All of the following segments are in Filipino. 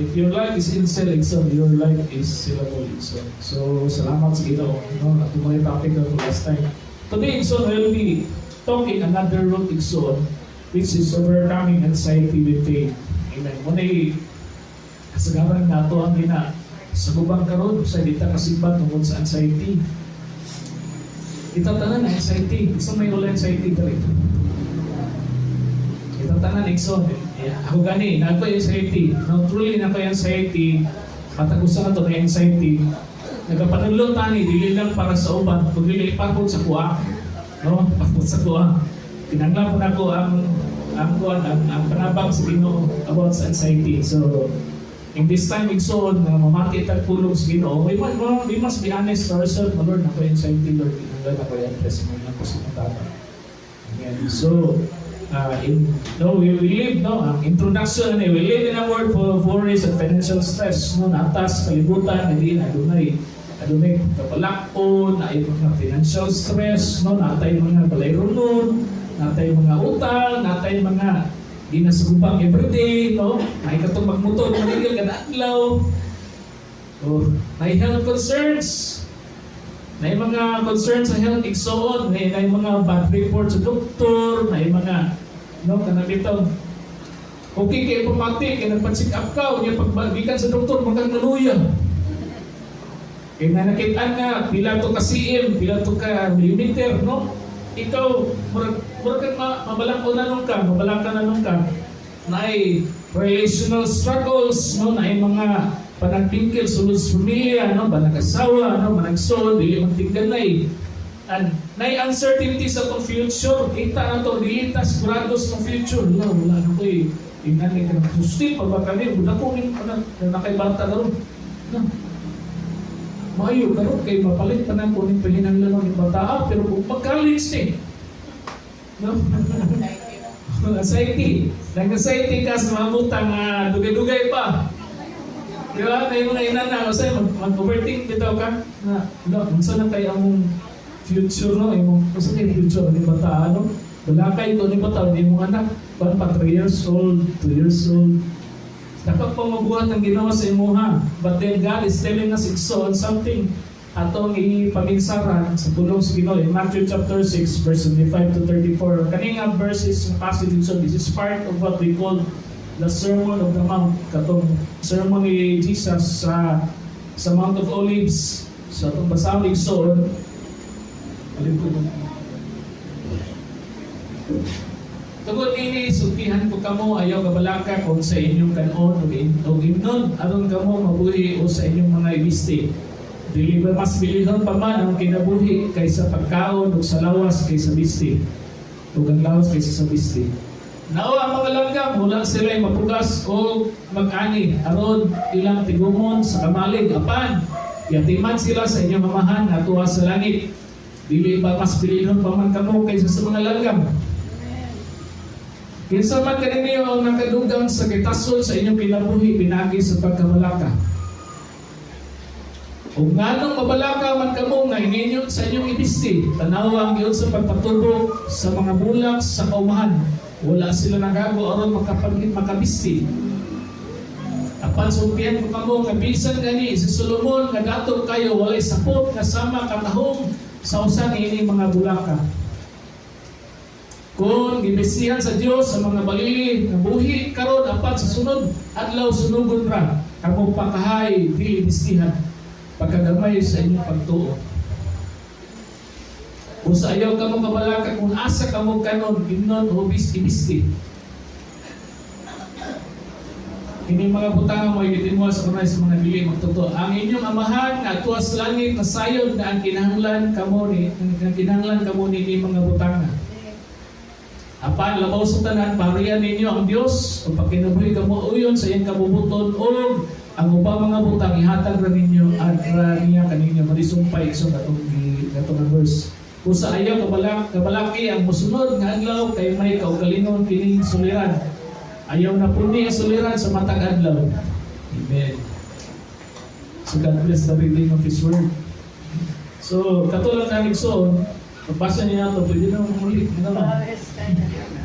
if your life is in cell exam, your life is syllable exam. So, salamat sa Ginoo. No? Ito mo yung topic ko last time. Today, exam will be talking another root exam, which is overcoming anxiety with faith. Amen. Muna kasagaran nga ito ang sa gubang karon sa dita kasimbat tungkol sa anxiety. Kita tanan na anxiety. Gusto may wala anxiety ka rin. Kita tanan exon. Ako gani, na ako anxiety. Now truly na ako anxiety. Patagusan na ito na anxiety. Nagkapanulong tani, dili lang para sa uban. Kung dili ipakot sa kuha. No? Pakot sa kuha. Kinanglan po na ko ang panabang sa Ginoo about sa anxiety. So, in this time, igsoon, na mamati at pulong sa Ginoo, we must be honest to ourselves. Lord, ako yung anxiety, Lord, kinanglan ako yung testimony ako sa matata. Amen. So, we live, introduction, we live in a world full of worries and financial stress. No, natas, kalibutan, adunay kapalakon, na mga financial stress, no, natay mga balayronon, natay mga utang, natay mga ginasugupang everyday, no, may katong magmotor, manigil kada adlaw, may health concerns, may mga concerns sa health igsoon, may mga bad reports sa doktor, may mga kanabitong okay kay pamati, kay nagpa-check up ka, yung pagbagikan sa doktor, magkagnaluya. Kaya na nakitaan nga, pila to ka cm, pila to ka millimeter, no? Ikaw, murag mabalak na nung ka, na ay relational struggles, no? Na ay mga panagpingkil, sulod sa pamilya, no? Banag-asawa, no? Banag-sol, dili magtingganay. And na uncertainty sa itong future, kita na ito, dilita, sigurados ng future. Wala na ko eh. Tingnan ka na, susti, pagbakalin, buda ko rin, nakaibata na rin. Maayo, karon kay mapalit pa na kuning pahinanglan ng bata, pero kung mag-college eh. No? Anxiety. Nag-anxiety ka sa mga butang, dugay-dugay pa. Di ba? Kayo mga inana, kasi mag-overthink bitaw ka. Unsa na kayo ang future, no? Kasi kayo future, di bata, ano? Wala kayo ito, di bata, di mong anak. Pa 3 years old, 2 years old. Dapat pang mabuhat ang ginawa sa imuha. But then God is telling us on something atong ipamingsaran sa pulong sa Ginoo. In Matthew chapter 6, verse 25 to 34. Kaninga verses ng passage so this is part of what we call the Sermon of the Mount. Katong sermon ni Jesus sa Mount of Olives. So itong basahon igsoon. Alin ko tungod ini, sultihan ko kamo, ayaw kabalaka kung sa inyong kanon o gimnon, aron kamo mabuhi o sa inyong mga ibiste. Dili ba mas bilihon pa man ang kinabuhi kaysa pagkaon o sa lawas kaysa biste. O ang lawas kaysa sa biste. Nao ang mga langgam, mula sila'y mapugas o mag-ani, aron ilang tigumon sa kamalig, apan, yatiman sila sa inyong mamahan na tuwa sa langit. Dili ba mas bilihon pa man kamo kaysa sa mga langgam. Kinsa man kaninyo ang nakadugang sa kitasol sa inyong kinabuhi pinagi sa pagkabalaka. Kung nganong mabalaka man kamo nga ininyo sa inyong ibiste, tanaw ang iyon sa pagpatubo sa mga bulak sa kaumahan. Wala sila nagago aron makabiste. Apan sumpihan ko kamo nga bisan gani si Solomon nga dato kayo walay sapot nga sama katahong sa usa ini mga bulaka. Kung gibisihan sa Dios sa mga balili nga buhi karon apat sa sunod adlaw sunugon ra kamo pakahay dili bisihan pagkagamay sa inyong pagtuo. Kung sa ayaw kamo kabalaka kung asa kamo kanon gimnon o ibisti. Kini mga butang mo itinmo sa kanay sa mga dili magtuto. Ang inyong amahan nga tuwa sa langit na sayod na ang kinahanglan kamo ni mga butanga. Apan labaw sa tanan, pariyan ninyo ang Dios o pagkinabuhi kamo uyon sa iyang kabubuton o ang ubang mga butang ihatag ra ninyo at ra niya kaninyo malisumpay so katong verse. Kung sa ayaw kabalaki ang musunod nga adlaw kay may kaugalingon kining suliran. Ayaw na puni ang suliran sa matag adlaw. Amen. So God bless the reading of His Word. So katulad ng Nixon, pagpasa niya ito, pwede na muli.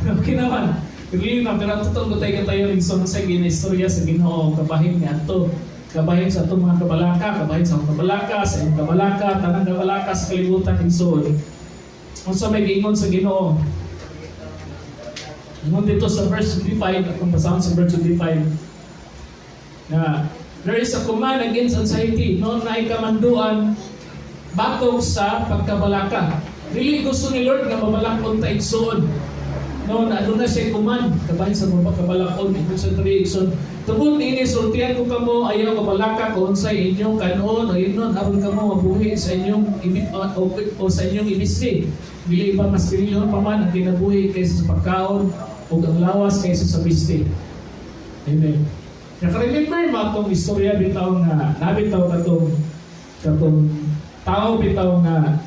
Okay naman. Really na, pero tutong gutay ka tayo rin sa ginaistorya sa Ginoo, kabahin nga ito. Kabahin sa itong mga kabalaka, kabahin sa mga kabalaka, sa iyong kabalaka, tanang kabalaka sa kalibutan ng Soon. Kung sa may gingon sa Ginoo, ngunit dito sa verse 25, at kung pasahon sa verse 25, na there is a command against anxiety, noon na ikamanduan, batog sa pagkabalaka. Really gusto ni Lord nga mabalakon ta igsoon. No, na na siya command kabahin sa mga pagkabalakon, ito sa igsoon. Tungod ini sultihan ko kamo ayaw kabalaka kung sa inyong kanon o inon aron kamo mabuhi sa inyong o sa inyong ibisi. Dili ba mas pinilyon pa man ang kinabuhi kaysa sa pagkaon o ang lawas kaysa sa bisti. Amen. Naka-remember mo itong istorya bitaw nga nabitaw katong tao bitaw nga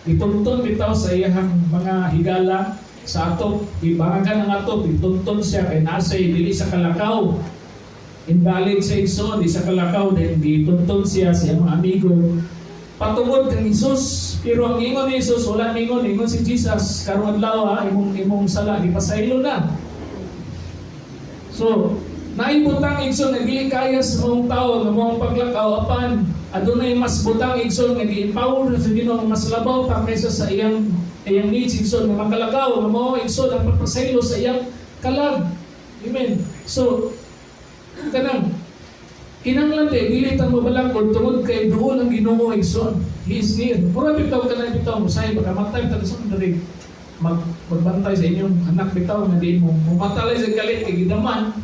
ituntun bitaw sa iyang mga higala sa atop, ibangan ang atop, ituntun siya kay nasa dili sa kalakaw. Invalid sa igsoon, di sa kalakaw, dahil ituntun siya sa iyang mga amigo. Patungod kang Isus, pero ang ingon ni Isus, wala ingon si Jesus, karon adlaw imong sala, di pasaylo na. So, naibutang igsoon nga dili kaya sa mga tao nga mga paglakaw apan adunay mas butang igsoon nga gi-empower sa Ginoo mas labaw pa kaysa sa iyang needs igsoon nga makalakaw nga mao igsoon ang pagpasaylo sa iyang kalag. Amen. So kanang kinahanglan dili ta mabalakod tungod kay duol ang Ginoo igsoon. He is near. Mura bitaw kanang bitaw musay pagkamatay ta sa diri magbantay sa inyong anak bitaw nga di mo matalay sa galit kay gidaman.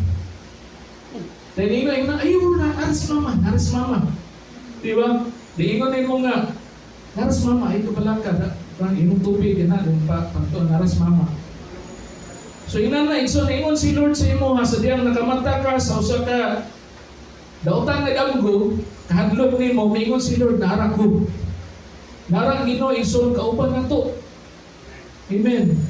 Dahil ingon na, ayaw na, haras mama. Diba? Di ingon mo nga, haras mama, ay kabalaka, inong tubig, haras mama. So inan na, ingon si Lord sa imo, ha, sa diyang nakamata ka, sa usa ka, dautan na damgo, kahadlok ni mo, ingon si Lord, naharang ko. Narang Ginoo, igsoon, kaupan na to. Amen.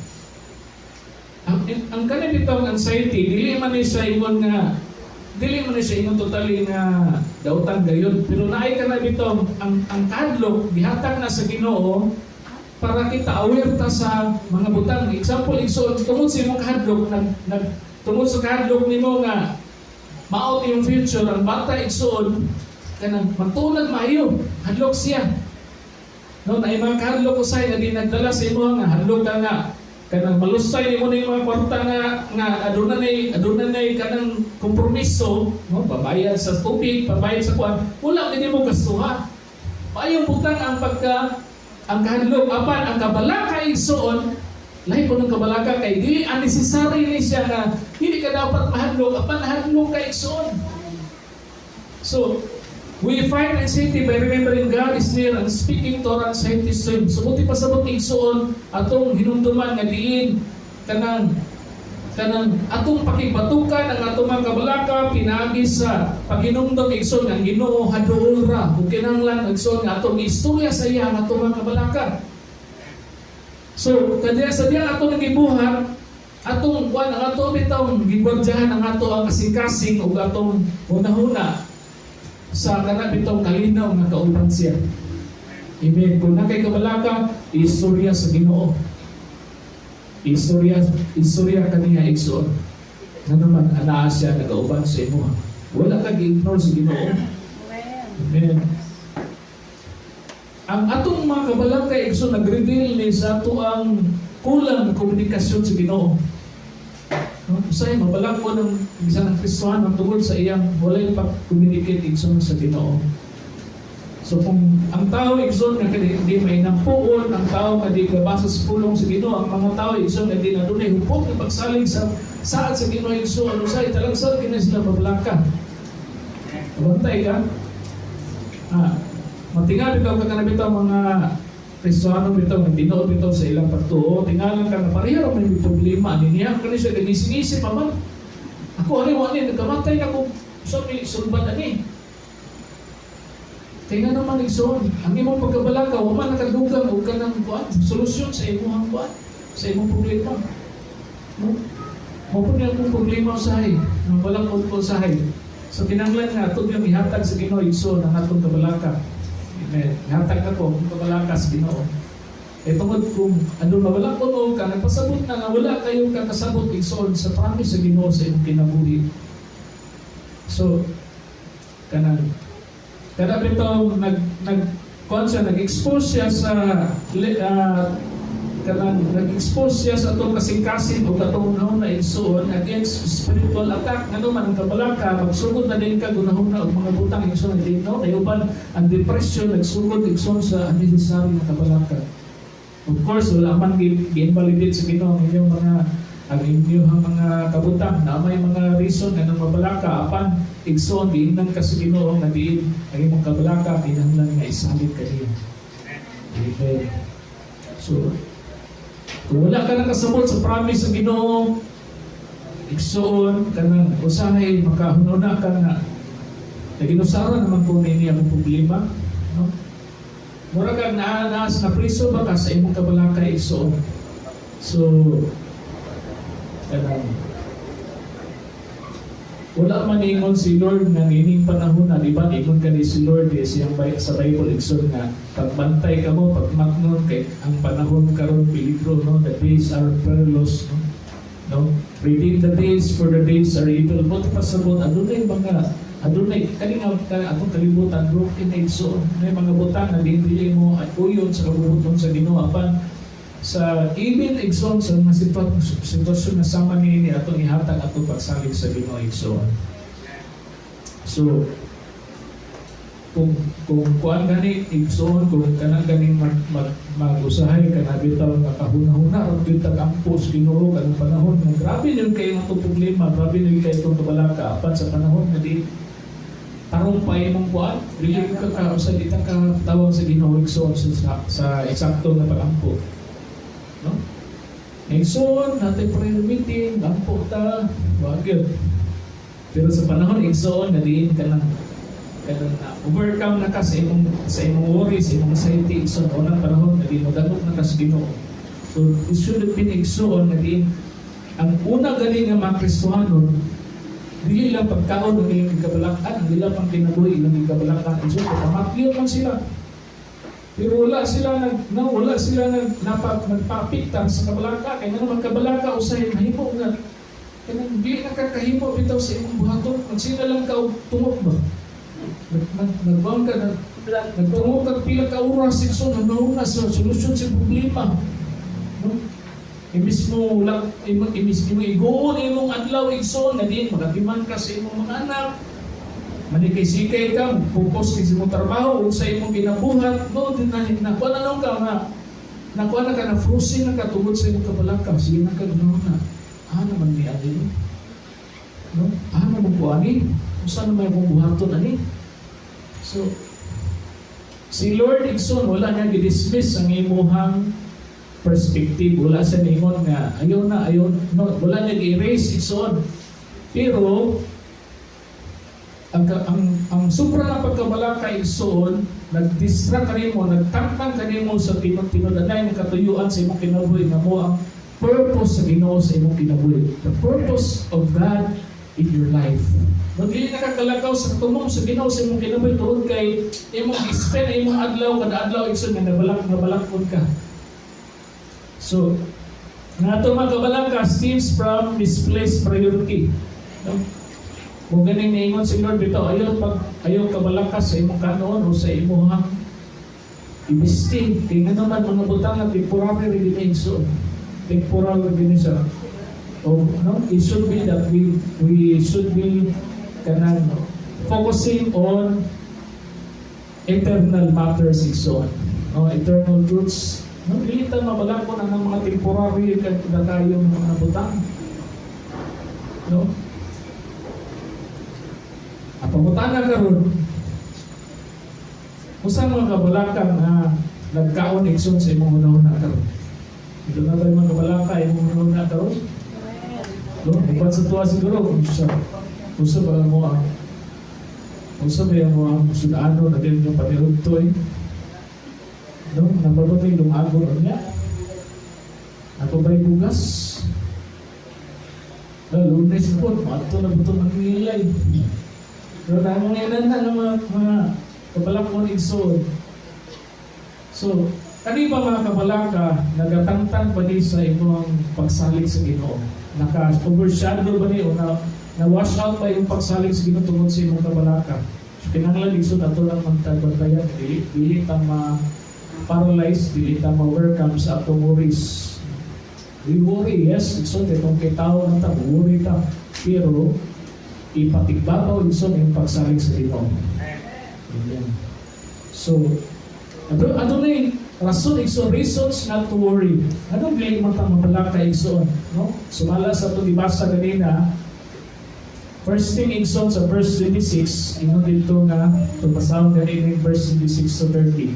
Ang kanibitang anxiety, dili man siya ingon nga, dili man siya ingon totally nga dautan gayon, pero naay ka na dito ang kadlok gihatag na sa Ginoo para kita aware ta sa mga butang. Example igsoon tungod sa imong kadlok tungod sa kadlok nimo nga maot yung future ang bata igsoon kanang matulad maayo hadlok siya. No, na mga kadlok usay nga di nagdala sa imo nga hadlok ka nga kanang malusay mo na yung mga kwarta nga adunay kanang kompromiso, no? Pabayad sa tubig, pabayad sa kuwan, wala din mo gastuha. Paayong butang ang kahadlok apan ang kabalaka igsoon, lahi po ng kabalaka kay dili unnecessary ni siya na hindi ka dapat mahadlok apan hadlok ka igsoon. So we find anxiety by remembering God is near and speaking to our anxiety stream. Sumuti pa sa mga igsoon, atong hinumduman nga diin, kanang atong pakibatukan ang atong mga kabalaka, pinagi sa paghinumdum igsoon, ang Ginoo haduol ra, kung kinanglan igsoon nga atong istorya sa iya ang atong mga kabalaka. So, kaya sa diyan atong nagibuhat, atong ang atong bitong gibordyahan ang ato ang kasing-kasing o atong hunahuna sa kanang bitong kalinaw nga kauban siya. Amen. Kung na kay kabalaka, istorya sa Ginoo. Istorya kaniya igsoon. Nga naman, anaa siya nagauban sa imo. Wala ka gi-ignore sa Ginoo. Amen. Ang atong mga kabalaka igsoon nag-reveal ni sa ato ang kulang na komunikasyon sa Ginoo. Usay mabalak ko ng isa ng Kristohan ang tungkol sa iyang walay pag-communicate igsoon sa Ginoo. So kung ang tao igsoon nga hindi may nampuon, ang tao nga di gabasa sa pulong sa Ginoo, ang mga tao igsoon nga di na dunay hupot nga pagsalig sa saad sa Ginoo igsoon, usay talagsad kini sila mabalaka. Bantay ka. Matingali ka kanabitaw mga Kristohano bitaw nga tinuod bitaw sa ilang pagtuo, tingalan ka na pareha may problema niya kani siya nagising-isip man. Ako ani nagkamatay na ko sa sulban ani. Kaya naman igsoon, ang imong pagkabalaka wa man nakadugang og kanang kuan solusyon sa imong kuan, sa imong problema. No? Mo po niya kung problema usahay, nang walang usahay. So kinahanglan nga ato yung ihatag sa Ginoo igsoon ang atong kabalaka. Hatag na po, kung kabalakas Ginoo. tungod kung ano na wala ko ka, nagpasabot na nga wala kayong kakasabot igsoon sa promise sa Ginoo sa imong kinabuhi. So, kanang bito nag-expose siya sa nag-expose siya sa itong kasing-kasing o katong na igsoon against spiritual attack. Ano man ang kabalaka, magsugod na din ka gunahuna o mga butang igsoon dito. Ayuban ang depression, nagsugod igsoon sa unnecessary na kabalaka. Of course, wala man gi-invalidate sa Ginoo ang inyong mga kabutang na may mga reason na mabalaka apan igsoon giingnan ka sa Ginoo nga diin ang imong kabalaka kinahanglan nga isalig ka diin. Amen. So, kung wala ka nakasabot sa promise sa Ginoo, igsoon ka na usahay makahununa ka na naginusara naman kung nini ang problema, no? Mura kang naas na priso ba ka sa imong kabalaka igsoon. So, wala man ingon si Lord nga nining panahon na di ba ingon ka ni si Lord siyang sa Bible igsoon nga pagbantay ka mo pagmagnon kay ang panahon karon peligro, no? The days are perilous, no? Redeem the days for the days are evil. Mo pasabot adunay kaninga atong kalibutan broken igsoon. May mga butang na dili mo at uyon sa kabubuton sa Ginoo apan sa even igsoon sa mga sitwasyon na sama ni atong ihatag atong pagsalig sa Ginoo igsoon. So kung kuan gani igsoon kung kanang ganing mag-usahay kana bitaw nga kahuna-huna ug bitag ampos Ginoo kanang panahon nga grabe yun kay nga problema, grabe yun kay itong kabalaka apan sa panahon nga di tarong pa imong kuan dili ka usa di ka tawag sa Ginoo igsoon sa eksakto nga pagampo. No? Igsoon, natin prayer meeting, lampo ta, wagod. Pero sa panahon, igsoon, nadiin ka lang overcome na ka sa imong worry, sa imong anxiety, igsoon, unang panahon, nadiin mo ganok na ka sa Ginoo. So, it should have been igsoon, nadiin. Ang una galing ng mga Kristohanon, dili lang pagkaon ng ilang kabalakan, dili lang pang kinabuhi ilang kabalakan, igsoon, pamatliyo man sila. Pero wala sila nagpapiktan sa kabalaka. Kaya naman kabalaka usahin mahimo nga. Kaya hindi nakakahimo bitaw sa imong buhaton. Magsina lang ka tungok ba? Nagbaon ka na nagtungok ka pila ka oras sigso na sa solusyon sa problema. No? Imis mo igoon imong adlaw igsoon na din magatiman ka sa imong mga anak. Manikay-sikay ka, focus ka sa imong trabaho o sa imong ginabuhat, no, nakuha na ka na frozen na ka tungod sa imong kabalaka, sige na ka ganoon na. Naman ni Adin. No? Naman po ani? Saan naman yung buhaton ani? So, si Lord igsoon, wala niya gidismiss ang imuhang perspective. Wala sa ningon nga, ayaw, no, wala niya gi-erase igsoon. Pero, ang sobra na pagkabalaka igsoon, nag-distract ka rin mo, nagtangtang ka rin mo sa tinudanay ng katuyuan sa imong kinabuhi nga mo ang purpose sa Ginoo sa imong kinabuhi. The purpose of God in your life. Magili nakakalakaw sa tumong sa Ginoo sa imong kinabuhi tuod kay imong spend imong adlaw kada adlaw igsoon nga nabalakon ka. So, nato mga kabalaka stems from misplaced priority. No? Kung ganing naingon si Lord dito, ayaw kabalakas sa imong kanon o sa imong ibistig. Kaya nga naman mga butang na temporary rin so temporary rin siya. It should be that we should be focusing on eternal matters igsoon. Eternal truths. Dili ta mabalakon ang mga temporary na tayo mga butang. No? Pangutana karon, usa mga kabalaka na nagkaon igsoon sa imong una-una karon. Ito na tayo mga kabalaka imong una-una karon. No, upat sa tuwa siguro usa ba mo ang sudano na din yung panirugtoy. No, napabagay lumagon niya. Ako ba'y bugas? Lunes po, mato na buto ng nilay. Pero dahil mga ilan na ng mga kabalakon igsoon. So, Kani ba mga kabalaka, nagatangtang ba ni sa imong pagsalig sa Ginoo? Naka-overshadow ba ni o na-wash out ba yung pagsalig sa Ginoo tungod sa imong kabalaka? So, kinahanglan lisod ato lang magtagbantayan, dili ta ma-paralyze, dili ta ma-overcome sa atong worries. We worry, yes, so itong kay tao na ta, worry ta, pero ipatigbabaw lisod yung pagsalig sa Ginoo. Amen. So, ano na yung reasons not to worry. Anong galing mabalaka igsoon? No? Sumala sa ito, dibasa ganina, first thing igsoon sa verse 26, ino dito nga, tumasawang ganina yung verse 26 to 30.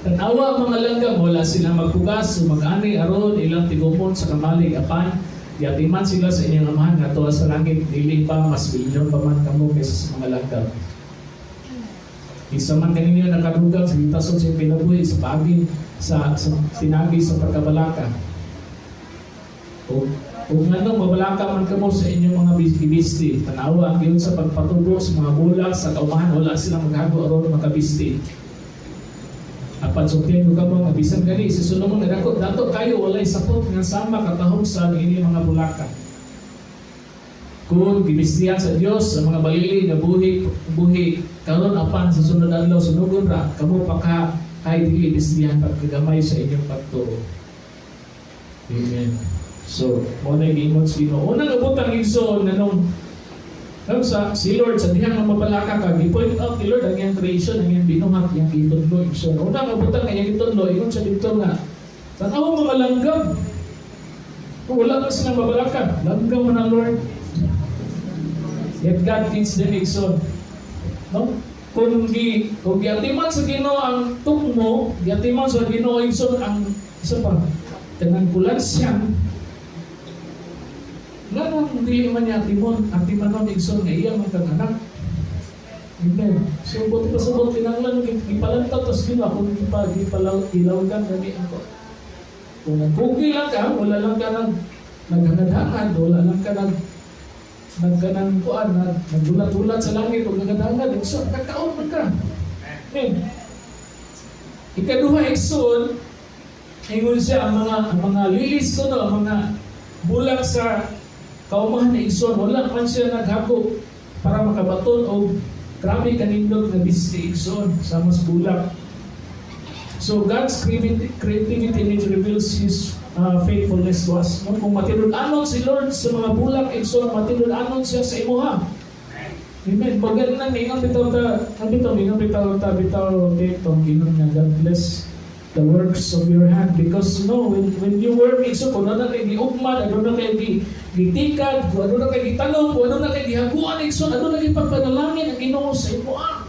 Tanawa ang mga langgam, wala silang magpugas, mag-ani, aron, ilang tigupon sa kamalig, apan, yatiman sila sa inyong amahan, nga tuwa sa langit, dili pa, mas bilyon pa man kamo kaysa sa mga langgam. Isa man kaninyo nakadugang sa gitason sa pinabuhi sa pagi sa tinagi sa pagkabalaka. O nga mabalaka man kamo sa inyong mga bisti, tanawa ang yun sa pagpatubo sa mga bulak sa kaumahan, wala silang maghago aron makabisti. Apan sukyan ko kamo nga bisan gani si Solomon nagako dato kayo walay sapot nga sama katahom sa ini mga bulaka. Kung gibistihan sa Dios sa mga balili nga buhi karon apan sa sunod adlaw sunugon ra kamo pa kay dili bistihan pagkagamay sa inyong pagtuo. Amen. So, mo na giingon sa Ginoo. Unang abutang igsoon nanong sa si Lord sa dihang nga mabalaka ka gi-point out ni Lord ang iyang creation, ang iyang binuhat, ang itudlo igsoon. Unang abutang nga iyang itudlo ingon sa dito nga tanaw mga langgam. Kung wala na silang mabalaka, langgam mo na Lord. Yet God feeds them igsoon. No? Kung giatiman sa Ginoo ang tugmo, giatiman sa Ginoo igsoon ang isa pa, kanang kulansyan, nga nang dili man niya atimanon igsoon nga iya man kang anak. Amen. So, buti pa sa buti tinanglan, ipalantaw tas Ginoo, kung ilawgan gani ako. Kung nagkugi lang ka, wala lang ka naghangad-hangad, wala lang ka nagkanang kuan, nagdulat-dulat sa langit o nagdangad, igsoon, kakaon man ka. Amen. Ikaduha igsoon, ingon siya ang mga lilis ko no, ang mga bulak sa kaumahan na igsoon, wala man siya naghako para makabaton o grabe kanindot na bisti igsoon sa mas bulak. So God's creativity reveals His faithfulness to us. No? Kung matinod-anon si Lord sa mga bulak, igsoon, matinod-anon siya sa imuha. Amen. Pag ganun ingon bitaw dito, ingon nga, God bless the works of your hand. Because when you work, igsoon, kung ano na kayo giugmad, ano na kayo gitikad, kung ano na kayo gitanong, kung ano na kayo gihaguan, igsoon, ano na kayo pagpanalangin ang Ginoo sa imuha.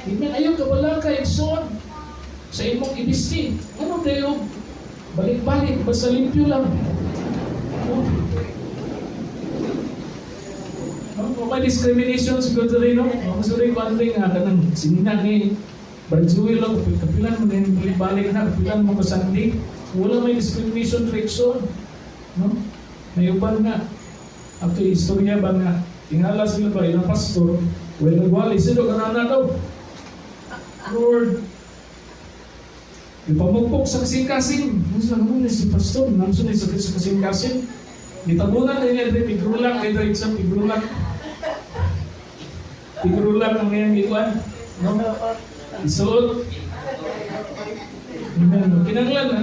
Amen. Ayaw kabalaka, igsoon, sa imong ibisti. Ano tayo? Balik-balik, basta limpyo lang. May discrimination siguro rin, no? Gusto rin ko rin nga, kanang sinina ni Barjuel, kapilan mo na yung balik-balik na, kapilan mo kasandi. Wala may discrimination reaction. No? May uban nga. Actually, istorya ba nga, tingala sila ba, ilang pastor, well, nagwali, sino ka na daw? Lord, ipamugpok sa kasing-kasing. Gusto naman si pastor, namsun na sa kasing-kasing. Ditabunan na niya rin, pigrulak, kayo rin sa pigrulak. Pigrulak ang ngayon ikuan. No? Isuot. Kinanglan na.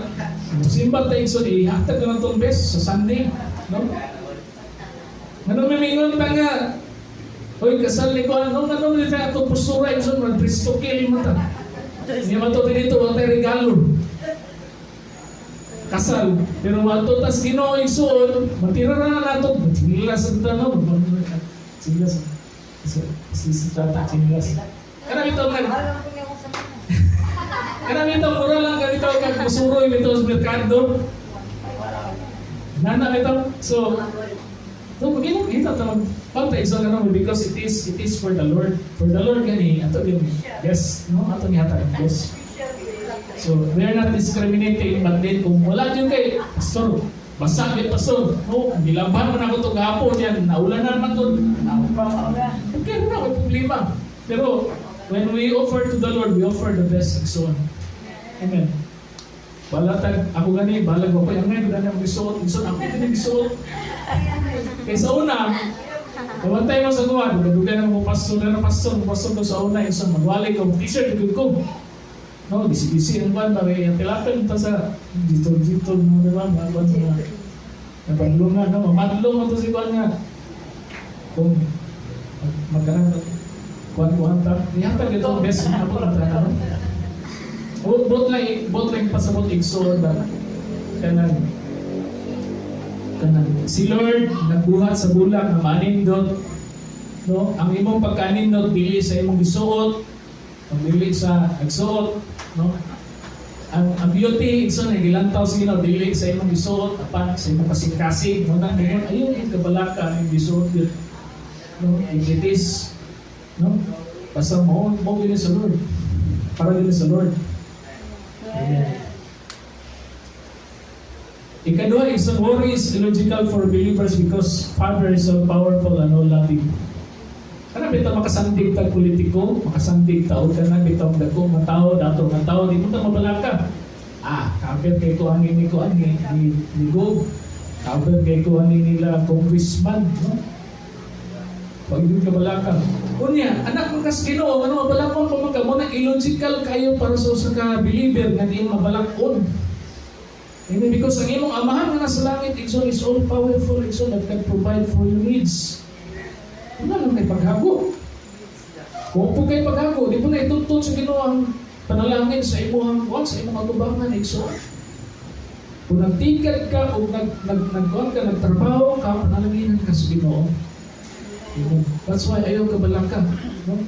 Simbat tayo isuot, ihatag na itong best sa Sunday. No? Ano may mingon pa nga, hoy, kasal ni Kuan, ano nito itong postura, isuot, mag-Christokil mo ta. Hindi man ito dito, wala regalo. Kasal. Pero wato tas Ginoo igsoon, matira na nato. Sinilas ang tanong. Sinilas. Sinilas. Karang ito nga. Karang ito, mura lang ganito kag musuroy ito sa merkado. Nana ito. So, Ginoo kita tawag. Pagta igsoon na naman because it is for the Lord. For the Lord gani ato din. Yes, no, ato ni hata. Yes. So, we are not discriminating, but then kung wala dyan kay pastor, basag yung pastor, nilaban mo na ako itong hapon yan, naulanan man doon, okay na, may problema. Pero, When we offer to the Lord, we offer the best igsoon. Amen. Balatag, ako gani, balag ako, yung ngayon, gani ang igsoon, ako gani igsoon. Kaysa una, Kamantay mo sa kuwan, duga na mo pastor ko sa una, isang magwalay ko, t-shirt, dugod ko. No, bisi-bisi ang ban, bagay, tilapin ta sa dito, mo naman, mga ban mga napadlungan, no, mamadlong mo to si kuwan nga. Kung magkaroon, kuwan ta, ihatag ito, best na po ang tayo. Bot lang pasabot igsoon ba, kanang si Lord nagbuhat sa bulak na manindot, no, ang imong pagkanindot dili sa imong gisuot, ang dili sa nagsuot, no, ang beauty igsoon ay gilantaw sila dili sa imong gisuot apan sa imong kasing-kasing, no, nang ingon ayo gid kabalaka ang gisuot yun, no, it is, no, basta mo gini sa Lord, para gini sa Lord. Amen. Ikadua is worry is illogical for believers because Father is so powerful and all loving. Kana bitaw makasandig tag politiko, makasandig taod ka na bitaw dako matao dato matao di mo ta mabalaka. Kapit kay ko ani ni ko ani ni go. Kapit kay ko ani nila congressman, no? Pag yun ka balaka. Unya, anak mo kas Ginoo, ano mabalakon pa man ka mo na illogical kayo para sa ka believer nga di mabalakon. Amen. Because ang imong amahan nga nasa langit, igsoon is all powerful, igsoon that can provide for your needs. Wala lang kay paghago. Kung po kay paghago, di po na ituntun sa Ginoo ang panalangin sa imong kuwan, sa imong atubangan, igsoon. Kung nagtingkad ka o nagkuhan ka, nagtrabaho ka, panalanginan ka sa Ginoo. Amen. That's why ayaw ka balaka. No?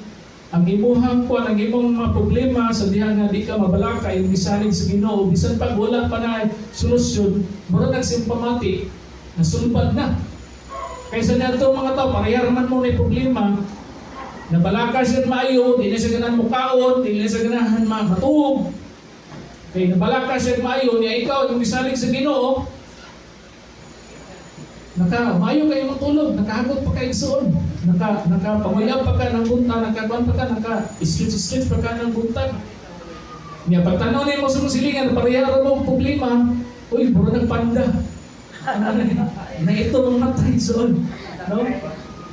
Ang imuhang kuan, ang imong mga problema sa diha nga di ka mabalaka yung gisalig sa Ginoo, bisan pag wala pa na solusyon, mura nagsimpamati, nasulbad na. Kaysa nato mga tao, parehar man mo na problema, nabalaka siya maayo, di na siya ganahan mukaon, di na siya ganahan matuog. Kaya nabalaka siya maayo, niya ikaw yung gisalig sa Ginoo, maayo kayo matulog, nakahagot pa kayo soon. Nakapamayab pa ka ng bunta, nakakuan pa ka, naka-stretch pa ka ng bunta. Niya, pagtanaw mo sa musilingan, parehara mo ang problema, uy, buro ng panda. Na ito ang matay soon. No?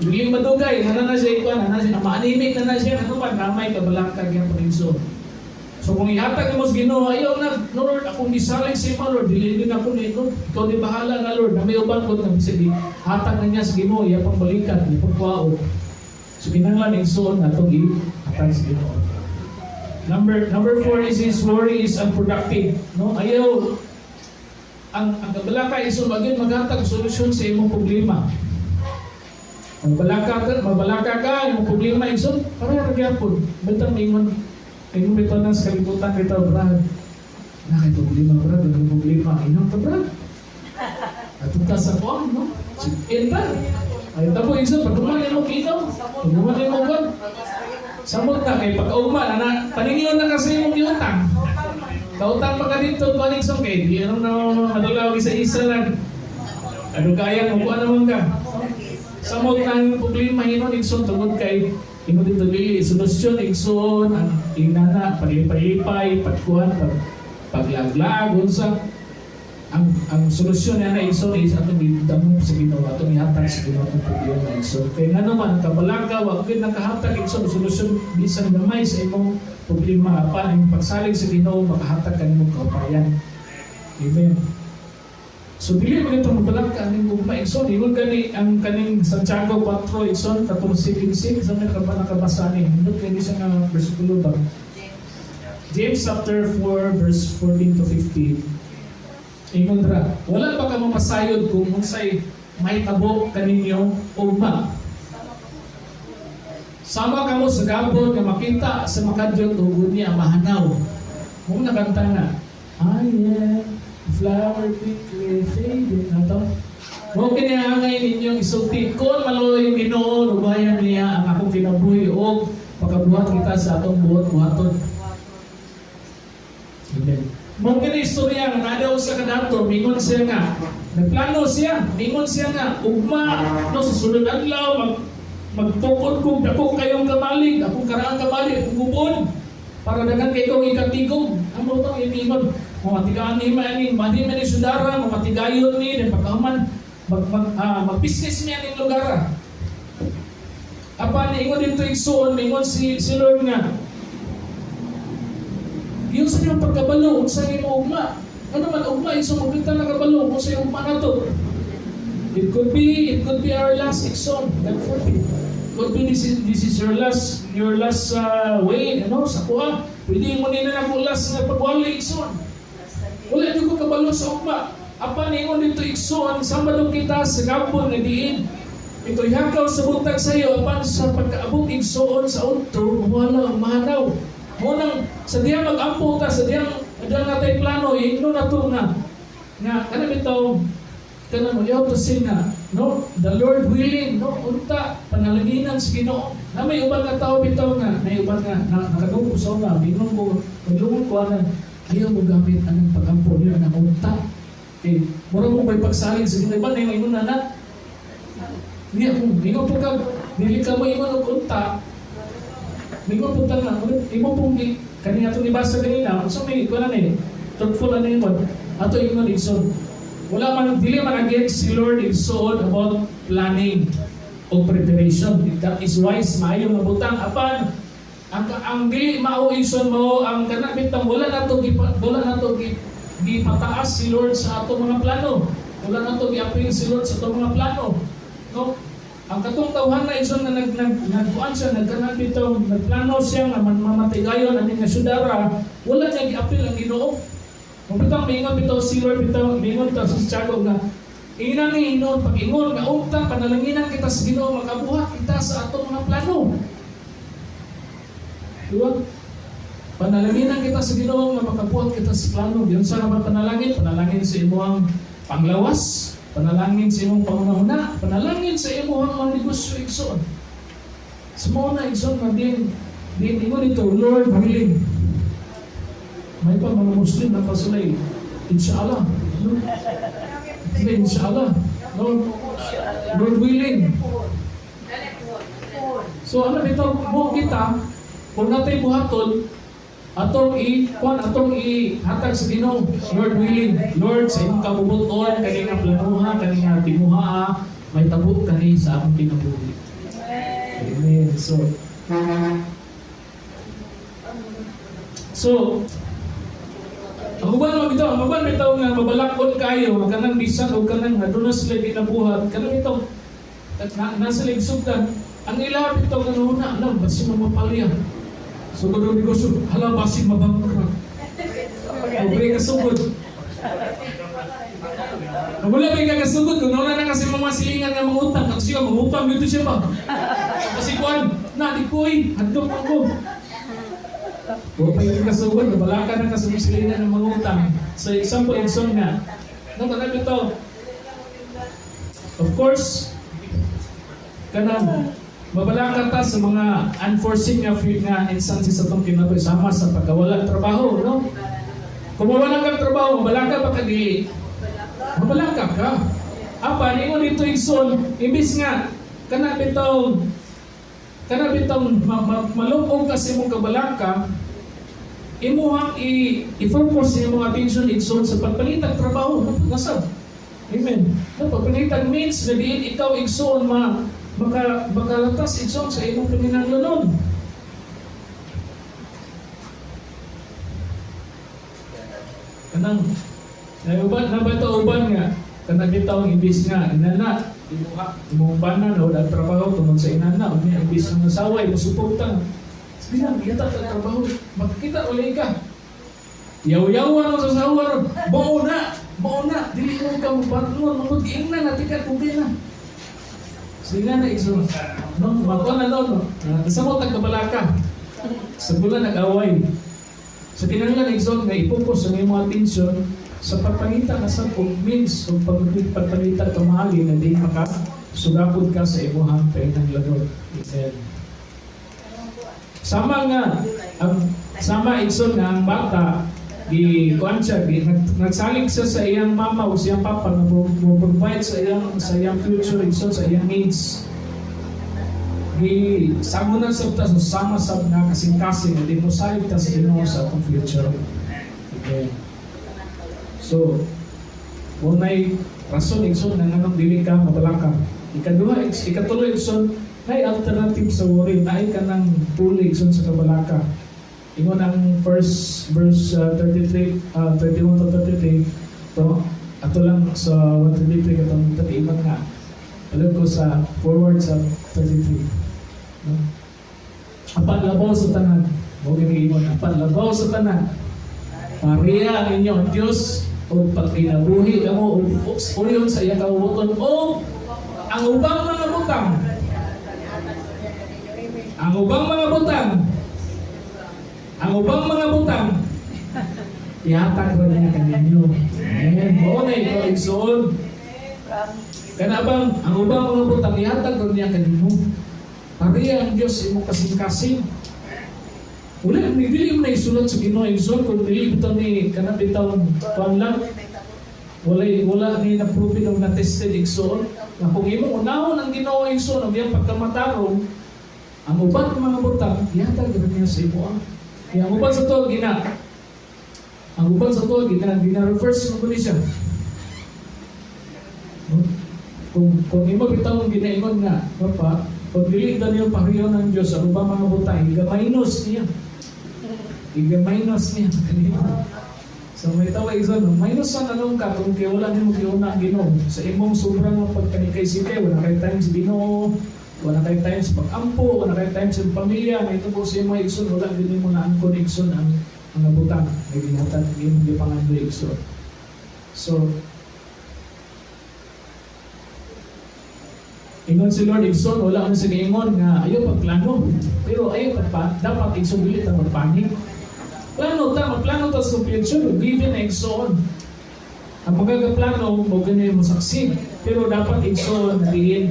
Biling madugay, na siya ikuan, maanimik na siya, ano pa, namay kabalakag yung pag-insoon. So kung ihatag mo sa Ginoo, ayaw na, no Lord, akong gisalig sa imo, Lord, dililin ako na ito. Ikaw di bahala na, Lord, na may uban ko na sige, hatag na niya sa Ginoo, iya pang balikan, iya pang kuwao. So kinanglan yung soon na itong ihatag sa Ginoo. Number 4 is his worry is unproductive. No? Ayaw, ang kabalaka is maghatag solusyon sa imong problema. Mabalaka ka, yung problema is para magyapon. Bantang ingon, ay mo ito na sa kalibutan kita, Brad. Nakay problema, Brad. Ang problema. Inang ka, Brad. At ito sa kuwan, no? Enta. Ay, tabo, isa, pagduman mo kino. Pagduman mo kuwan. Samot na, kay pag-auma, paningyon na kasi mong iutang. Kautang pa ka dito, paning song, kay di ano na madulaw isa-isa lang. Ano kaya, kukuha naman ka. Samot na ang problema, yun, ikson, tungod kay imo dito dili solusyon igsoon ang inana palipay-lipay pagkuhan paglaglag unsa ang solusyon na igsoon is atong gidamo sa Ginoo atong ihatag sa Ginoo ang problema igsoon kay ngano man kabalaka wa gid nakahatag igsoon solusyon bisan gamay sa imong problema apan ang pagsalig sa Ginoo makahatag kanimo kaupayan. Amen. So dili mo ito mabalak ka aning ugma igsoon ingon gani ang kaning Santiago 4 igsoon 14:16 sa may nakabasa ni hindot kani sa nga bersikulo ba James chapter 4 verse 14 to 15 ingon ra wala pa ka mapasayod kung unsay may tabo kaninyo ugma sama kamo sa gabon nga makita sa makadyo tugod niya mahanaw mo nakanta nga flower quickly fading na to. Huwag kinahangay ninyong isulti. Kung maloy yung Ginoo, lubayan niya ang akong kinabuhi o pagkabuhat kita sa atong buhat-buhaton. Amen. Mong kini-istorya nga nadaw sa kadato, mingon siya nga. Nagplano siya, mingon siya nga, ugma, no, sa sunod adlaw, magtukod kong dako kayong kamalig, akong karaang kamalig, akong gubon, para dagan kayo ikatigong. Amo to yung ingon, mamatigaan ni maning, madi man ni sudara, mamatigayon ni, dan pagkahuman, mag-business niya ning lugar. Apa ni ingon dito igsoon, ingon si Lord nga, yung sa niyong pagkabalo, sa niyong ugma, ano man ugma, isang magkita na kabalo, kung sa ugma na to. It could be our last igsoon, God forbid. Could be this is your last way, sa kuha. Pwede mo nila na kung last na pagwali igsoon. Wala niyo ko kabalo sa ugma. Apa ni ingon dito igsoon, Sabado kita sa gabon na diin. Ito ihakaw sa buntag sa iyo, apan sa pagkaabot igsoon sa utro, wala ang mahanaw. Munang sa diyang mag-ampo ta, sa diyang natay plano, igno na to nga kanang ito, kanang you have to sing na, no? The Lord willing, no? Unta, panalaginan sa Ginoo. Na may ubang nga tao bitaw nga, may ubang nga, nakagawusaw na, binong ko, maglungon ko anan, ayaw mo gamit anong pag-ampo niyo, anong unta. Okay, mura mo may pagsalin sa Ginoo, iba na yung ingon na, Ingon po ka, dili ka mo ingon og unta. Ingon po ta nga, ingon po kanina ito nibasa kanina, so may ikaw na truthful na ingon, ato ingon igsoon. Wala man, dili man against si Lord igsoon about planning o preparation. That is wise, maayo nga butang. Apan, ang dili mao igsoon mo, ang kanabitang wala na to gipataas si Lord sa ato mga plano. Wala na to gi-appeal si Lord sa ato mga plano. No? Ang katong tawhan na iso na nagkuan siya, nagkanan bitaw, nagplano siya nga mamatigayon ani nga sudara, wala niya gi-appeal ang Ginoo. Kung bitaw mingon bitaw si Lord bitaw mingon ta sa Santiago nga ingon ni inon pag-ingon nga unta panalanginan kita sa Ginoo makabuhat kita sa atong mga plano. Diba? Panalanginan kita sa Ginoo nga makabuhat kita sa plano. Diyon sa naman panalangin sa imong panglawas. Panalangin sa imong pangunahuna, panalangin sa imong mga negosyo igsoon. Sa mga igsoon na din ingon ito, Lord willing. May pa mga Muslim na pasulay, inshallah. No? Inshallah. Lord willing. So ano ito, mo kita, kung natin buhaton, atong ihatag sa Ginoo, Lord willing. Lord, sa imong kabubuton, kani nga planuha, kani nga timuha, may tabut kani sa among kinabuhi. Amen. So, ang uban bitaw nga mabalakon kayo, kanang bisan o kanang aduna sila ginabuhat, kanang ito, nasa ligsugdan, ang ilaha bitaw kanuna, alam, basi mamapalya. So, kung negosyo, hala, basin mabangkra. Huwag kasugod. Wala ba yung kakasugod? Kung nauna na kasi mga silingan na mangutang, at siya, mangutang dito siya ba? Kasi kuwan, di ko handok ako. Huwag pa yung kakasugod, nabalaka na kasi mga silingan na mangutang. So, example, example nga. Natanap ito. Of course, kanang, mabalaka ta sa mga unforeseen nga instances sa itong kinabuhi sama sa pagkawala trabaho, no? Kung mawala kang trabaho, mabalaka pa ka dili. Mabalaka ka. Apa, ningon dito igsoon, imbis nga, kana bitong malupong kasi mong kabalaka, imuhang i-focus sa imong attention igsoon sa pagpalitag trabaho. Nasab? Amen. Pagpalitag means na diin ikaw igsoon makalatas igsoon sa imong pinginahanglanon. Kanang uban nga kanang bitaw imbis nga inana imong banan o trabaho tungod sa inana unya imbis nga saway musuporta. Sige na, kita sa trabaho, makikita ulit ka. Yaw-yawan mo sa sawar, bao na, dili mo ka mabatngon, mag-iing na, natikat kung na. Sige na, igsoon. No, makuha na doon. Isa mo tagkabalaka. Sa bulan nag-away. Sa kinanglan, igsoon, nga ipupos ang iyong atensyon sa pagpangita ka sa means o pagpangita ka mahali na di makasugapod ka sa imuhang pinanglanon. Amen. Sama igsoon nga ang bata, nagsalig siya sa iyang mama o sa iyang papa na provide sa iyang future igsoon, sa iyang needs. Samunan sa ta sa sama sa nga kasing-kasing hindi mo sayod ta sa Ginoo sa atong future. Okay. So, unay rason igsoon nga nganong dili ka mabalaka. Ikatulo igsoon nay alternative sa worry, nay ka nang tuli igsoon sa kabalaka. Ingon ang first verse 33, 21 to 33, to ato lang sa 133 katong tatiman nga. Alam ko sa forward sa 33. No? Apan labaw sa tanan. Mo giniingon, apan labaw sa tanan. Pariya ang inyong Diyos o pagkinabuhi kamo o uyon sa iyang kaubuton o ang ubang mga butang. Ang ubang mga butang. Ang ubang mga butang. Ihatag ko niya kaninyo. Amen. Mo na ito igsoon. Kanabang ang ubang mga butang ihatag ko niya kaninyo. Pariya ang Diyos imo kasing-kasing. Wala, dili mo na isulat sa Ginoo igsoon kung dili bitaw ni kanabitaw kuan lang. Wala ni na-prove ng na-tested igsoon. Na kung imo unahon ang Ginoo igsoon ang iyang pagkamatarong, ang uban ng mga butang ihatag ko niya sa imo. Kaya ang uban sa to gina-reverse mo ni siya. Kung imo bitaw ang ginaingon nga, Papa, pag dili daw niyo pariyon ng Diyos, ang ubang mga butang, higa-minus niya. Kanina. So may tawa isa, no? Minus ang anong ka, kung kaya wala niyo mag-iuna ang Ginoo. Sa imong sobrang pagkanikay-sikay, wala kayo time sa Ginoo, wala kayo time sa pag-ampo, wala kayo time sa pamilya, na ito po sa imong igsoon, wala din mo na ang connection ang mga butang. May ginatan, hindi pangando igsoon. So, ingon si Lord igsoon, wala kang siniingon nga ayaw pagplano. Pero ayaw dapat igsoon bilit ang magpanig. Magplano ta sa future, given na igsoon. Ang magagaplano, mo ganyan mo succeed. Pero dapat igsoon, di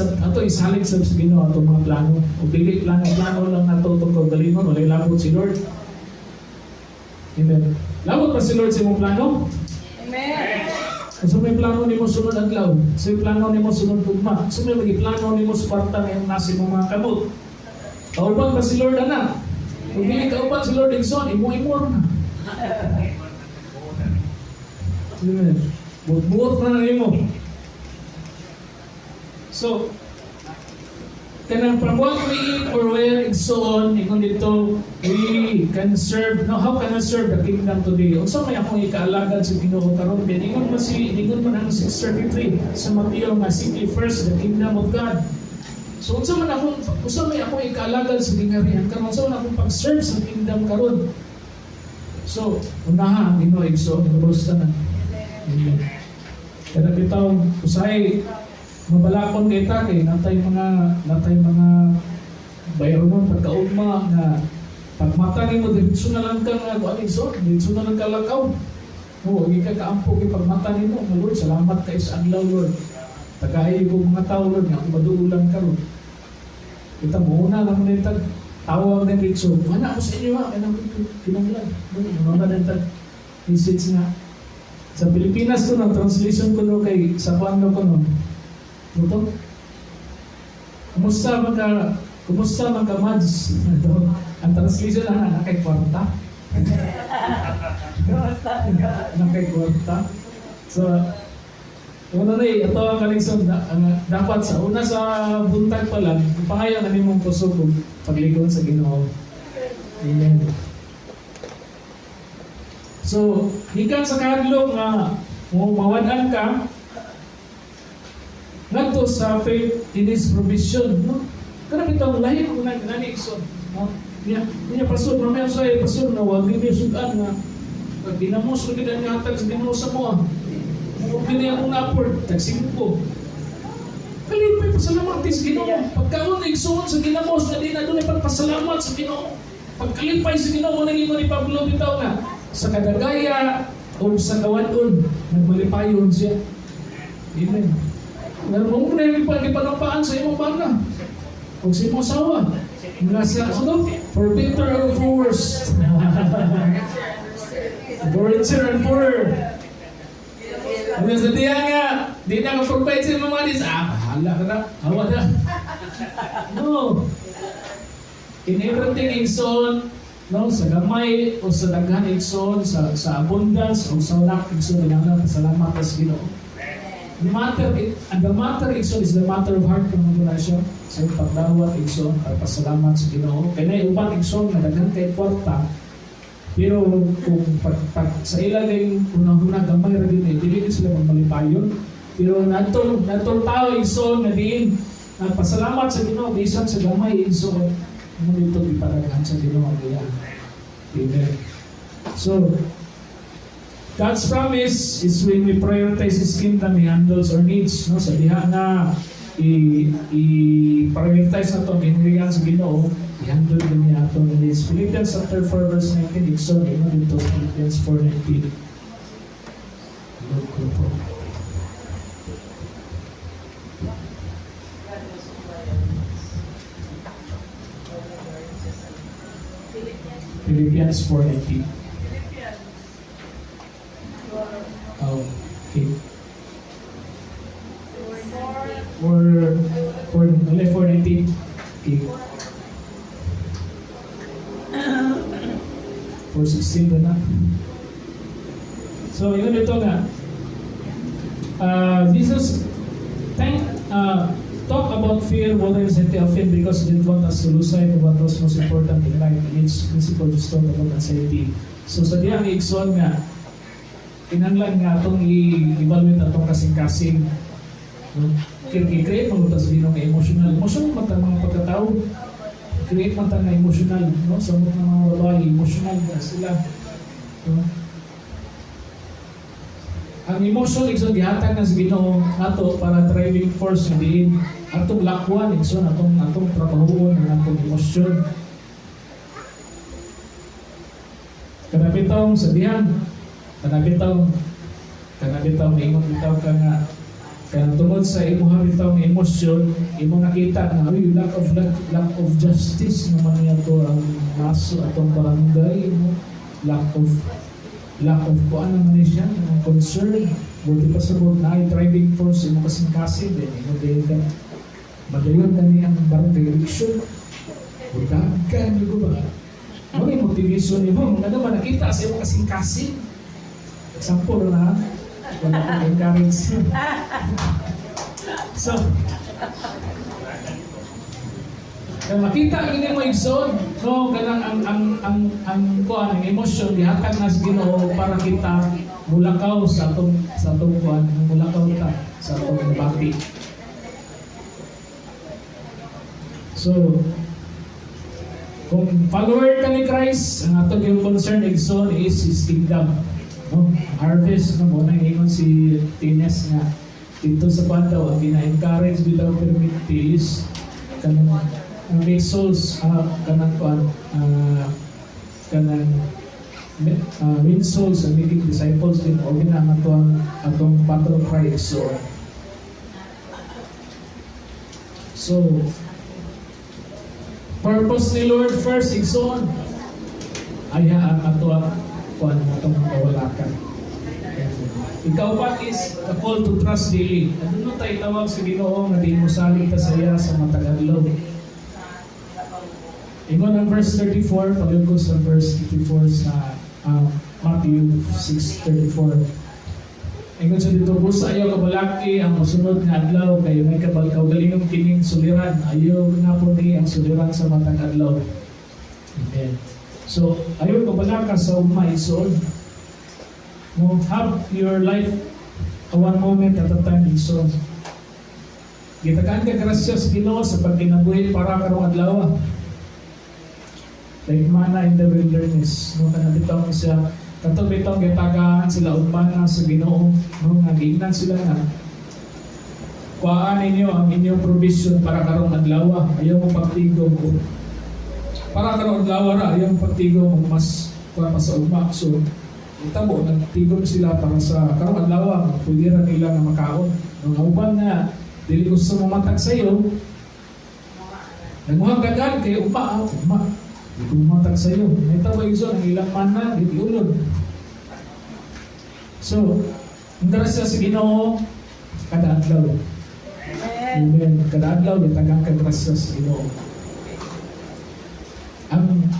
ato isalig sa Ginoo ato mga plano. O dili plano lang nato itong kagalingon, walay labot si Lord. Amen. Labot pa si Lord sa imong plano? Amen. So may plano ni mo sunod adlaw. So may plano ni mo sunod tugma. So may plano ni mo sa kwarta na yung nasi mong mga kamot. Kauban ba si Lord ana? Kung hindi kauban si Lord igsoon, imo-imor na. Amen. Buot na imo. So, kanang from what we eat or wear igsoon, ingon dito, we can serve. Now, how can I serve the kingdom today? Unsa may akong ikaalagad sa Ginoo karon? Ingon man ang 6:33 sa Mateo nga seek ye first the kingdom of God. So unsa may akong ikaalagad sa gingarihan karon? Unsa man akong pag-serve sa kingdom karon? So, unaha ang Ginoo igsoon, gusto na. Kada bitaw usay mabalakon kay ta kay natay mga bayronon pagkaugma nga pagmata nimo diretso na lang ka nga kuan igsoon, diretso na lang ka lakaw. Oo, hindi ka kaampo kay pagmata nimo, Lord, salamat kay sa adlaw, Lord. Tagahay ko mga tao, Lord, nga maduulan karon. Kita mo na lang nito tawag na diretso. Mana ako sa inyo ha, kanang kinanglan. Ano na nito message nga sa Pilipinas ko no, translation ko no kay sa kwano ko no. Ito? Kumusta man ka Mads? Ang translation na nakay kwarta. Nakay kwarta. So, una na ito ang kalisod dapat sa una sa buntag pa lang, pangayon na nimong puso kung pagligon sa Ginoo. Amen. So, hikan sa kadlok nga mawadan ka ngadto sa faith in His provision, no? Kana bitaw lahi mo nani igsoon, no? Niya pasod na may usay pasod na wag ni sudan nga pag dinamos gid ang hatag sa Ginoo sa mo. Mo kini ang na-afford tagsimpo. Kalipay pasalamat sa Ginoo. Pagkaon igsoon sa ginamos na di na dunay pagpasalamat sa Ginoo. Pagkalipay sa Ginoo nang imo ni Pablo bitaw nga sa kadagaya o sa kawadon nagmalipayon siya. Amen. Meron mo na yung pagkipanapaan sa imong bana. Kung sa imong asawa. Nasa ano? For better or for worse. For richer and poorer. Ano sa diyan nga? Di na ka-provide sa mga manis. Bahala ka na. Hawa na. No. In everything igsoon, no, sa gamay o sa daghan igsoon, sa abundance o sa lack igsoon, dinahanglan pasalamat sa Ginoo. The matter igsoon is the matter of heart kung muna siya. Sa pagdawat igsoon, pasalamat sa Ginoo. Kaya na uban igsoon na daghan kay kwarta. Pero kung pag sa ilagay unang-unang gamay ra din, dili din sila magmalipayon. Pero natong tao igsoon na din pasalamat sa Ginoo bisan sa gamay igsoon. Ano dito iparagahan sa Ginoo niya. Amen. So, God's promise is when we prioritize His kingdom, He handles our needs. No? Sa diha na i-prioritize na ito, giniriyan sa Ginoo, i-handle din niya ito. Philippians chapter 4 verse 19, Ikson, ino dito, Philippians 4:19. Lord ko po. Philippians 4:19. Oh, okay. 4:19. Okay. 4:16 na. So, yun ito nga. Jesus talk about fear, wonder, anxiety of him because he didn't want us to lose sight of what was most important in life. And it's principle to talk about anxiety. So sa diyang igsoon nga, kinanglan nga itong i-evaluate itong kasing-kasing. I-create mo ito sa dinong emotional. Emotional man tayo mga pagkatao. Create man tayo na emotional. No? Sa mga babae, emotional na sila. No? Ang emotion, igsoon, gihatag na sa Ginoo nato para driving force din. Atong lakwan, igsoon, atong trabahoon, ang atong emosyon. Kanabitong sabihan, kanabitong ingon bitaw ka nga, kaya tungod sa imuha bitaw ng emosyon, imo nakita na lack of justice naman niya to ang naso atong barangay, no? lack of kuan naman siya, concern. Buti pa sa buot na ay driving force, imo kasing-kasing, then madayon na niya ang barangay election. Budagan niyo ba? Ano yung motivation niyo? Mga naman nakita sa imo kasing-kasing. Example na, wala kong encourage. So, kaya makita gini mo igsoon, no, kanang ang kuan, ang emosyon gihatag na sa Ginoo para kita mulakaw sa atong kuan, mulakaw ta sa atong bati. So, kung follower ka ni Christ, ang atong yung concern igsoon is His kingdom. No? Harvest, no, muna ingon si Tines nga dito sa kuan daw, ang gina-encourage without permit is kanang make souls kanang win souls and making disciples din o ginang atong battle cry so purpose ni Lord first igsoon ay ang atong kawalakan. Ikaw pa is the call to trust daily. Ano tayo tawag sa Ginoo nga di mo saling ta saya sa matagadlaw. Ingon ang verse 34, pagod ko sa verse 34 sa Matthew 6:34. Ingon sa dito, busa ayaw kabalaki ang masunod nga adlaw, kayo may kaugalingong kining suliran. Ayaw nga po ni ang suliran sa matang adlaw. Amen. So, ayaw kabalaka sa igsoon. No, have your life one moment at a time igsoon. Gitagaan ka grasya sa Ginoo sa pagkinabuhi para karong adlaw. Like manna in the wilderness, no, kanabitaw siya, katong bitaw gitagaan sila umana sa Ginoo, no, nga giingnan sila nga kuhaan ninyo ang inyong provision para karong adlaw. Ayaw mo pagtigom ko. Para karong adlaw ra, ayaw mo pagtigom mo mas para pa sa ugma. So, itabo, nagtigom sila para sa karong adlaw, pwede ra nila nga makaon. Nung uban na, dili gusto mo matag sa'yo, nanguhang gagan kayo uma. Di kumatag sa iyo. May tawag iso, ang ilang mana, di ulod. So, ang grasya sa Ginoo, kada adlaw. Amen. Kada adlaw gitagang kag grasya sa Ginoo.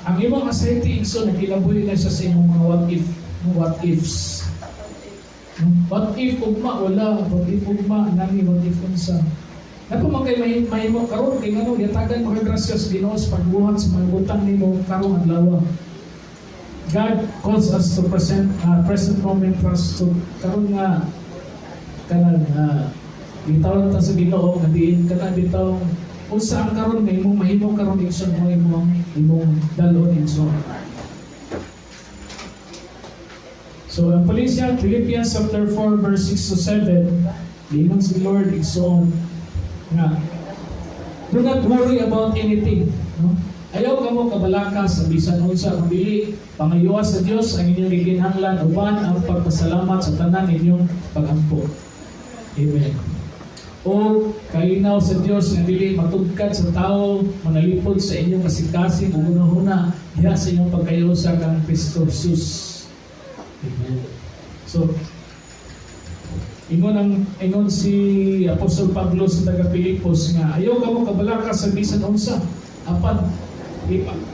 Ang imong anxiety igso nagilaboy na siya sa imong mga what ifs. What if ugma wala, what if ugma nani, what if unsa. Napo man kay mahimo karon kay ngano yatagan mga grasya sa Ginoo sa pagbuhat sa mga butang nimo karong adlaw. God calls us to present moment trust to karon nga kanang bitaw ta sa Ginoo nga diin kana bitaw unsa ang karon nga imong mahimo karon igsoon mo imong dalon igsoon. So ang Philippians chapter 4 verse 6 to 7 lingon si Lord igsoon nga do not worry about anything, no? Ayaw kamo kabalaka sa bisan unsa ang dili pangayuwa sa Dios ang inyong gikinahanglan uban ang pagpasalamat sa tanan inyong pagampo. Amen. O kalinaw sa Dios nga dili matugkad sa tao manalipod sa inyong kasing-kasing ug una-una diha sa inyong pagkayusa kang Kristo Jesus. Amen. So ingon si Apostol Pablo sa taga Pilipos nga ayaw kamo kabalaka sa bisan unsa apan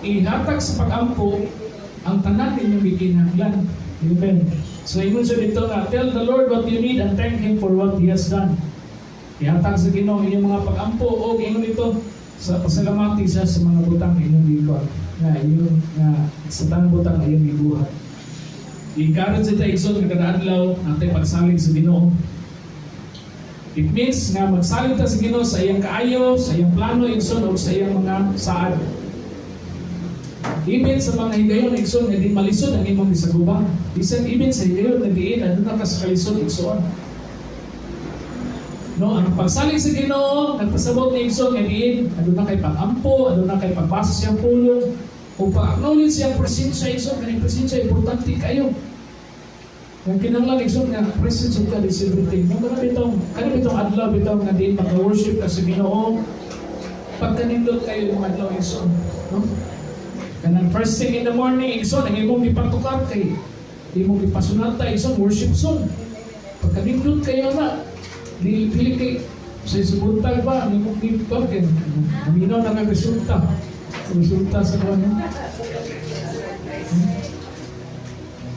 ihatag sa pagampo ang tanan ninyong gikinahanglan. Amen. So ingon siya dito nga tell the Lord what you need and thank Him for what He has done. Ihatag sa Ginoo inyong mga pagampo o ingon dito sa pasalamati siya sa mga butang inyong gikuha nga inyong sa tanang butang inyong gibuhat. I-encourage ito igsoon nga kada adlaw natin pagsalig sa Ginoo. It means nga magsalig ta sa Ginoo sa iyang kaayo, sa iyang plano igsoon o sa iyang mga saad. Even sa mga higayon igsoon nga di malisod ang imong gisagubang. Bisan even sa higayon nga diin aduna ka sa kalisod igsoon. No, ang pagsalig sa Ginoo nagpasabot ni igsoon nga diin aduna kay pagampo, aduna kay pagbasa siyang pulong. Kung pa-acknowledge siyang presensya igsoon, kaning presensya importante kayo. Ang kinahanglan igsoon nga presence of God is everything. No, kanang bitong adlaw bitong nga diin maka-worship ka sa Ginoo. Pagkanindot kayo yung adlaw igsoon, no? Kanang first thing in the morning igsoon ang imong gipatukar kay imong gipasunata igsoon worship song. Pagkanindot kayo na dili kay sa subuntag ba imong gipatukar aminaw na nga resulta. Resulta sa kanya.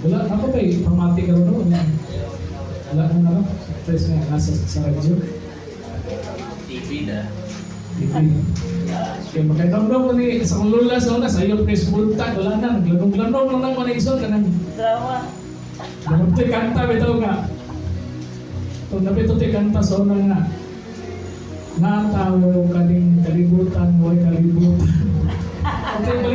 Wala, ako ba pamati ka rin noon? Wala na lang. Press nga, nasa sa radyo. TV na. TV. Kaya magkaitamdaw ko ni sa kong lula sa una, sa iyo presbulta, wala na, naglanong-lanong lang naman igsoon ka nang Drama. ganap ito'y kanta, bitaw nga. Itong nabi ito'y kanta sa una nga. Natawo kaning kalibutan, huwag kalibutan. Okay, balik